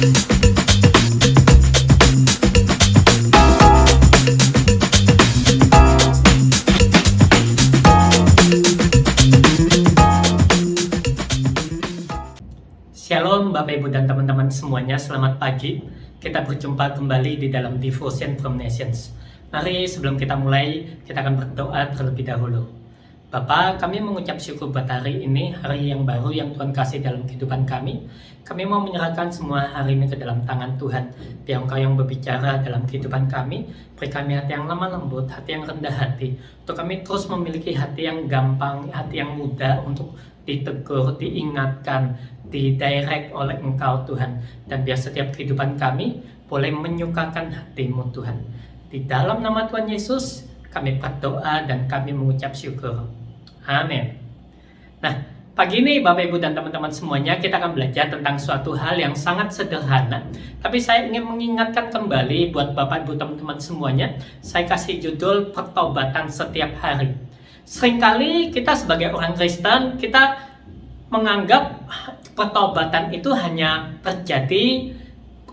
Shalom Bapak Ibu dan teman-teman semuanya, selamat pagi. Kita berjumpa kembali di dalam Devotion from Nations. Mari sebelum kita mulai, kita akan berdoa terlebih dahulu. Bapa, kami mengucap syukur buat hari ini, hari yang baru yang Tuhan kasih dalam kehidupan kami. Kami mau menyerahkan semua hari ini ke dalam tangan Tuhan. Biar Engkau yang berbicara dalam kehidupan kami. Beri kami hati yang lemah lembut, hati yang rendah hati. Untuk kami terus memiliki hati yang gampang, hati yang mudah untuk ditegur, diingatkan, didirect oleh Engkau Tuhan. Dan biar setiap kehidupan kami boleh menyukakan hati-Mu Tuhan. Di dalam nama Tuhan Yesus kami berdoa dan kami mengucap syukur. Amin. Nah, pagi ini Bapak Ibu dan teman-teman semuanya, kita akan belajar tentang suatu hal yang sangat sederhana. Tapi saya ingin mengingatkan kembali buat Bapak Ibu teman-teman semuanya. Saya kasih judul pertobatan setiap hari. Seringkali kita sebagai orang Kristen, kita menganggap pertobatan itu hanya terjadi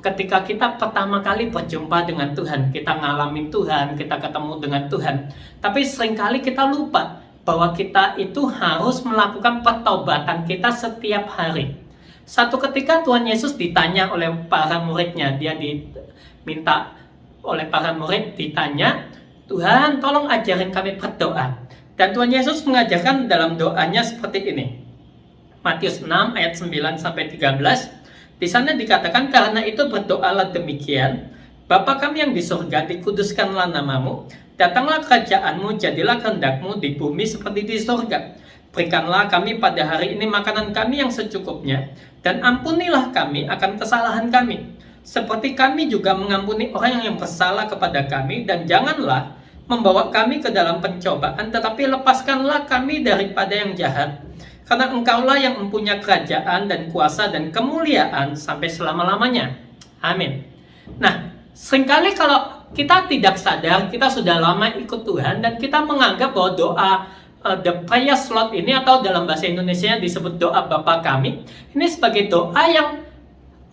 ketika kita pertama kali berjumpa dengan Tuhan. Kita ngalamin Tuhan, kita ketemu dengan Tuhan. Tapi seringkali kita lupa bahwa kita itu harus melakukan pertobatan kita setiap hari. Satu ketika Tuhan Yesus ditanya oleh para muridnya, dia diminta oleh para murid ditanya, Tuhan tolong ajarin kami berdoa. Dan Tuhan Yesus mengajarkan dalam doanya seperti ini. Matius 6 ayat 9-13. Di sana dikatakan, karena itu berdoalah demikian, Bapa kami yang di surga, dikuduskanlah namamu, datanglah kerajaanmu, jadilah kehendakmu di bumi seperti di surga. Berikanlah kami pada hari ini makanan kami yang secukupnya, dan ampunilah kami akan kesalahan kami, seperti kami juga mengampuni orang yang bersalah kepada kami, dan janganlah membawa kami ke dalam pencobaan, tetapi lepaskanlah kami daripada yang jahat. Karena Engkaulah yang mempunyai kerajaan dan kuasa dan kemuliaan sampai selama-lamanya. Amin. Nah, seringkali kalau kita tidak sadar, kita sudah lama ikut Tuhan, dan kita menganggap bahwa doa the prayer slot ini, atau dalam bahasa Indonesia disebut doa Bapa kami, ini sebagai doa yang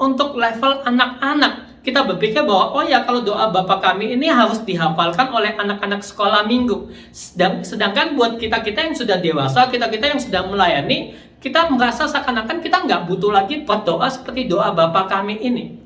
untuk level anak-anak. Kita berpikir bahwa oh ya, kalau doa Bapa kami ini harus dihafalkan oleh anak-anak sekolah minggu. Sedangkan buat kita-kita yang sudah dewasa, kita-kita yang sudah melayani, kita merasa seakan-akan kita nggak butuh lagi berdoa seperti doa Bapa kami ini.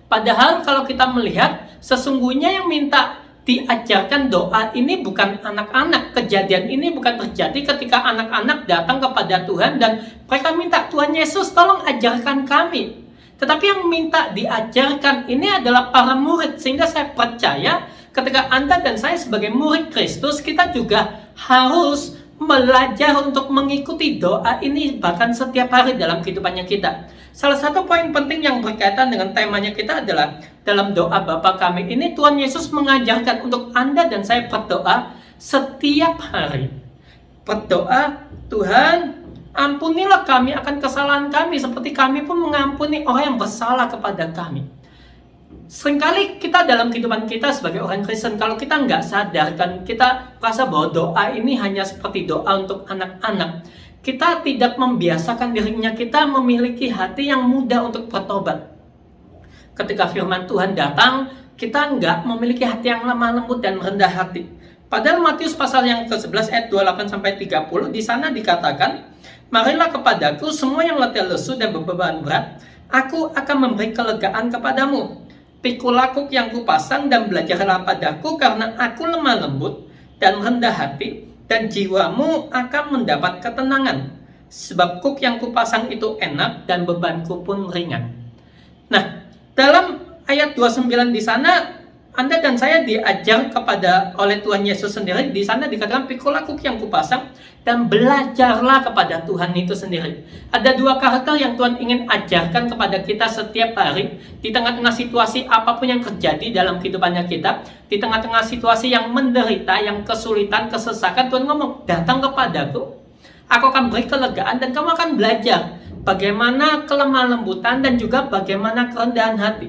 Padahal kalau kita melihat, sesungguhnya yang minta diajarkan doa ini bukan anak-anak. Kejadian ini bukan terjadi ketika anak-anak datang kepada Tuhan dan mereka minta, Tuhan Yesus tolong ajarkan kami. Tetapi yang minta diajarkan ini adalah para murid. Sehingga saya percaya ketika Anda dan saya sebagai murid Kristus, kita juga harus belajar untuk mengikuti doa ini bahkan setiap hari dalam kehidupannya kita. Salah satu poin penting yang berkaitan dengan temanya kita adalah dalam doa Bapa kami ini, Tuhan Yesus mengajarkan untuk Anda dan saya berdoa setiap hari. Berdoa, Tuhan ampunilah kami akan kesalahan kami, seperti kami pun mengampuni orang yang bersalah kepada kami. Seringkali kita dalam kehidupan kita sebagai orang Kristen, kalau kita nggak sadar, kan kita rasa bahwa doa ini hanya seperti doa untuk anak-anak. Kita tidak membiasakan dirinya kita memiliki hati yang mudah untuk bertobat. Ketika firman Tuhan datang, kita nggak memiliki hati yang lemah lembut dan rendah hati. Padahal Matius pasal yang ke-11 ayat 28-30, di sana dikatakan, marilah kepadaku semua yang letih lesu dan berbeban berat, aku akan memberi kelegaan kepadamu. Pikulah kuk yang kupasang dan belajarlah padaku, karena aku lemah lembut dan rendah hati, dan jiwamu akan mendapat ketenangan. Sebab kuk yang kupasang itu enak dan bebanku pun ringan. Nah, dalam ayat 29 di sana, Anda dan saya diajar oleh Tuhan Yesus sendiri. Di sana dikatakan, pikulah kuk yang kupasang dan belajarlah kepada Tuhan itu sendiri. Ada dua karakter yang Tuhan ingin ajarkan kepada kita setiap hari. Di tengah-tengah situasi apapun yang terjadi dalam kehidupannya kita, di tengah-tengah situasi yang menderita, yang kesulitan, kesesakan, Tuhan ngomong, datang kepadaku, aku akan beri kelegaan dan kamu akan belajar bagaimana kelemah lembutan dan juga bagaimana kerendahan hati.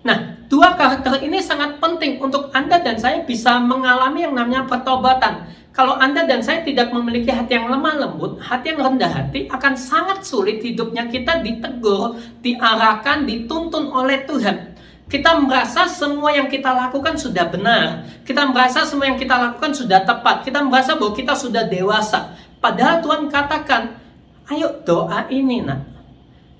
Nah, dua karakter ini sangat penting untuk Anda dan saya bisa mengalami yang namanya pertobatan. Kalau Anda dan saya tidak memiliki hati yang lemah lembut, hati yang rendah hati, akan sangat sulit hidupnya kita ditegur, diarahkan, dituntun oleh Tuhan. Kita merasa semua yang kita lakukan sudah benar. Kita merasa semua yang kita lakukan sudah tepat. Kita merasa bahwa kita sudah dewasa. Padahal Tuhan katakan, ayo doa ini nak.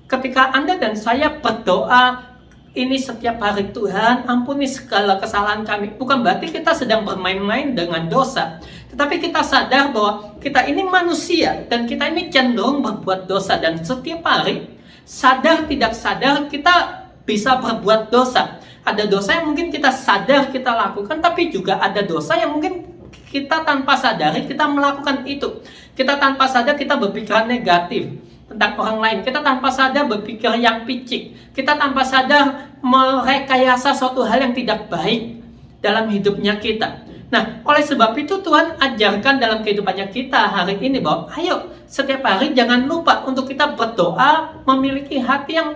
Ketika Anda dan saya berdoa, ini setiap hari, Tuhan ampuni segala kesalahan kami. Bukan berarti kita sedang bermain-main dengan dosa. Tetapi kita sadar bahwa kita ini manusia. Dan kita ini cenderung berbuat dosa. Dan setiap hari, sadar tidak sadar, kita bisa berbuat dosa. Ada dosa yang mungkin kita sadar kita lakukan. Tapi juga ada dosa yang mungkin kita tanpa sadari kita melakukan itu. Kita tanpa sadar kita berpikiran negatif tentang orang lain. Kita tanpa sadar berpikir yang picik. Kita tanpa sadar merekayasa suatu hal yang tidak baik dalam hidupnya kita. Nah, oleh sebab itu Tuhan ajarkan dalam kehidupannya kita hari ini bahwa ayo setiap hari jangan lupa untuk kita berdoa, memiliki hati yang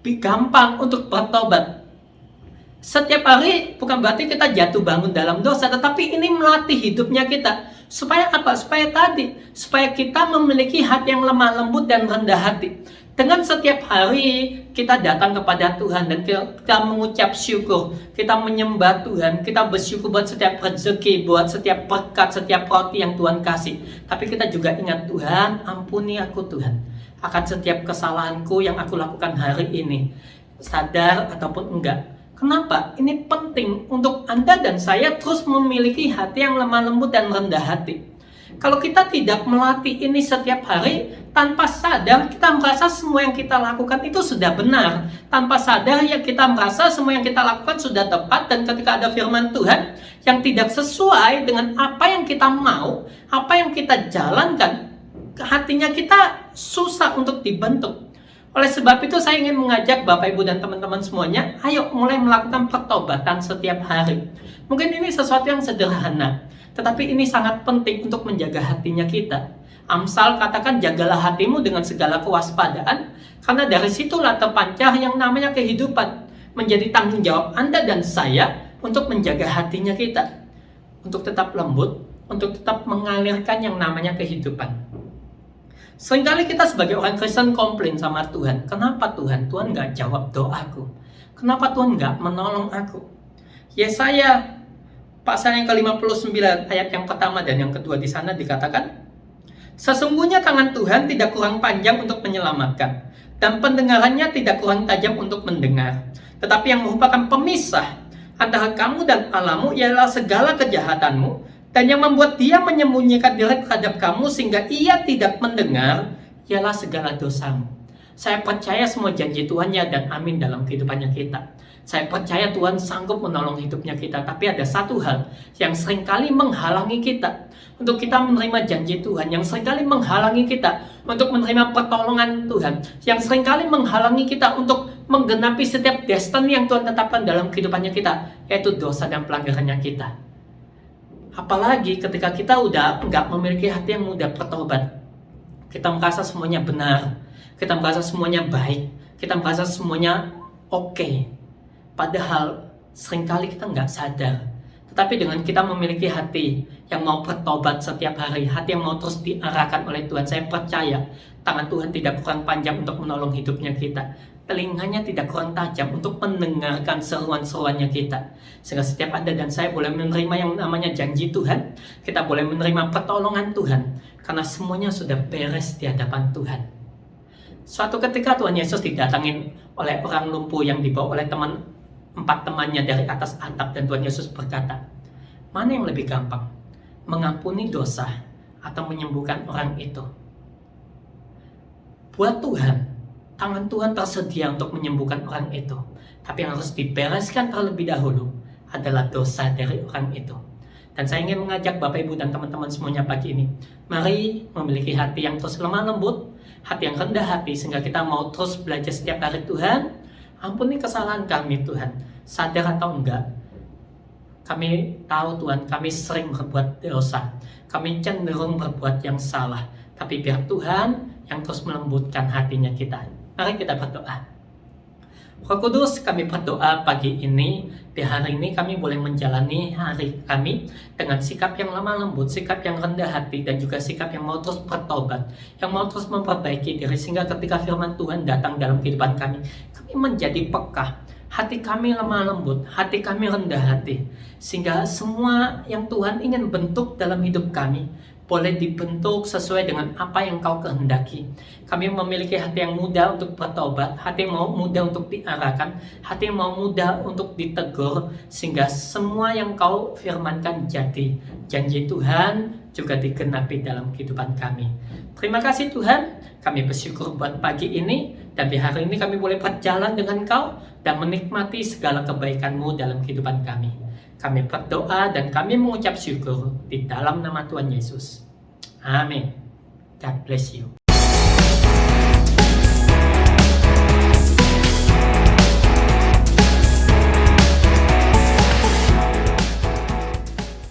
gampang untuk bertobat. Setiap hari bukan berarti kita jatuh bangun dalam dosa, tetapi ini melatih hidupnya kita. Supaya apa? Supaya kita memiliki hati yang lemah lembut dan rendah hati. Dengan setiap hari kita datang kepada Tuhan dan kita mengucap syukur, kita menyembah Tuhan, kita bersyukur buat setiap rezeki, buat setiap berkat, setiap roti yang Tuhan kasih. Tapi kita juga ingat, Tuhan ampuni aku Tuhan akan setiap kesalahanku yang aku lakukan hari ini, sadar ataupun enggak. Kenapa? Ini penting untuk Anda dan saya terus memiliki hati yang lemah lembut dan rendah hati. Kalau kita tidak melatih ini setiap hari, tanpa sadar kita merasa semua yang kita lakukan itu sudah benar. Tanpa sadar ya kita merasa semua yang kita lakukan sudah tepat. Dan ketika ada firman Tuhan yang tidak sesuai dengan apa yang kita mau, apa yang kita jalankan, hatinya kita susah untuk dibentuk. Oleh sebab itu saya ingin mengajak Bapak Ibu dan teman-teman semuanya, ayo mulai melakukan pertobatan setiap hari. Mungkin ini sesuatu yang sederhana, tetapi ini sangat penting untuk menjaga hatinya kita. Amsal katakan, jagalah hatimu dengan segala kewaspadaan, karena dari situlah terpancar yang namanya kehidupan. Menjadi tanggung jawab Anda dan saya untuk menjaga hatinya kita, untuk tetap lembut, untuk tetap mengalirkan yang namanya kehidupan. Seringkali kita sebagai orang Kristen komplain sama Tuhan. Kenapa Tuhan? Tuhan gak jawab doaku. Kenapa Tuhan gak menolong aku? Yesaya pasal yang ke-59 ayat yang pertama dan yang kedua di sana dikatakan, sesungguhnya tangan Tuhan tidak kurang panjang untuk menyelamatkan, dan pendengarannya tidak kurang tajam untuk mendengar. Tetapi yang merupakan pemisah antara kamu dan Allahmu ialah segala kejahatanmu, dan yang membuat dia menyembunyikan diri terhadap kamu sehingga ia tidak mendengar ialah segala dosamu. Saya percaya semua janji Tuhan ya dan amin dalam kehidupannya kita. Saya percaya Tuhan sanggup menolong hidupnya kita. Tapi ada satu hal yang seringkali menghalangi kita untuk kita menerima janji Tuhan, yang seringkali menghalangi kita untuk menerima pertolongan Tuhan, yang seringkali menghalangi kita untuk menggenapi setiap destiny yang Tuhan tetapkan dalam kehidupannya kita, yaitu dosa dan pelanggarannya kita. Apalagi ketika kita udah nggak memiliki hati yang mudah bertobat. Kita merasa semuanya benar. Kita merasa semuanya baik. Kita merasa semuanya oke. Padahal seringkali kita nggak sadar. Tetapi dengan kita memiliki hati yang mau bertobat setiap hari, hati yang mau terus diarahkan oleh Tuhan, saya percaya tangan Tuhan tidak kurang panjang untuk menolong hidupnya kita. Telinganya tidak kurang tajam untuk mendengarkan seruan-seruannya kita. Sehingga setiap Anda dan saya boleh menerima yang namanya janji Tuhan. Kita boleh menerima pertolongan Tuhan. Karena semuanya sudah beres di hadapan Tuhan. Suatu ketika Tuhan Yesus didatangin oleh orang lumpuh yang dibawa oleh empat temannya dari atas atap. Dan Tuhan Yesus berkata, mana yang lebih gampang? Mengampuni dosa atau menyembuhkan orang itu? Buat Tuhan, tangan Tuhan tersedia untuk menyembuhkan orang itu. Tapi yang harus dibereskan terlebih dahulu adalah dosa dari orang itu. Dan saya ingin mengajak Bapak Ibu dan teman-teman semuanya pagi ini, mari memiliki hati yang terus lemah lembut, hati yang rendah hati, sehingga kita mau terus belajar setiap hari. Tuhan, ampuni kesalahan kami Tuhan. Sadar atau enggak, kami tahu Tuhan, kami sering berbuat dosa, kami cenderung berbuat yang salah. Tapi biar Tuhan yang terus melembutkan hatinya kita. Mari kita berdoa. Roh Kudus, kami berdoa pagi ini, di hari ini kami boleh menjalani hari kami dengan sikap yang lemah lembut, sikap yang rendah hati, dan juga sikap yang mau terus bertobat, yang mau terus memperbaiki diri, sehingga ketika firman Tuhan datang dalam kehidupan kami menjadi peka. Hati kami lemah lembut, hati kami rendah hati, sehingga semua yang Tuhan ingin bentuk dalam hidup kami boleh dibentuk sesuai dengan apa yang Kau kehendaki. Kami memiliki hati yang mudah untuk bertobat, hati yang mau mudah untuk diarahkan, hati yang mau mudah untuk ditegur, sehingga semua yang Kau firmankan jadi. Janji Tuhan juga digenapi dalam kehidupan kami. Terima kasih Tuhan, kami bersyukur buat pagi ini, dan di hari ini kami boleh berjalan dengan Kau dan menikmati segala kebaikan-Mu dalam kehidupan kami. Kami berdoa dan kami mengucap syukur di dalam nama Tuhan Yesus. Amin. God bless you.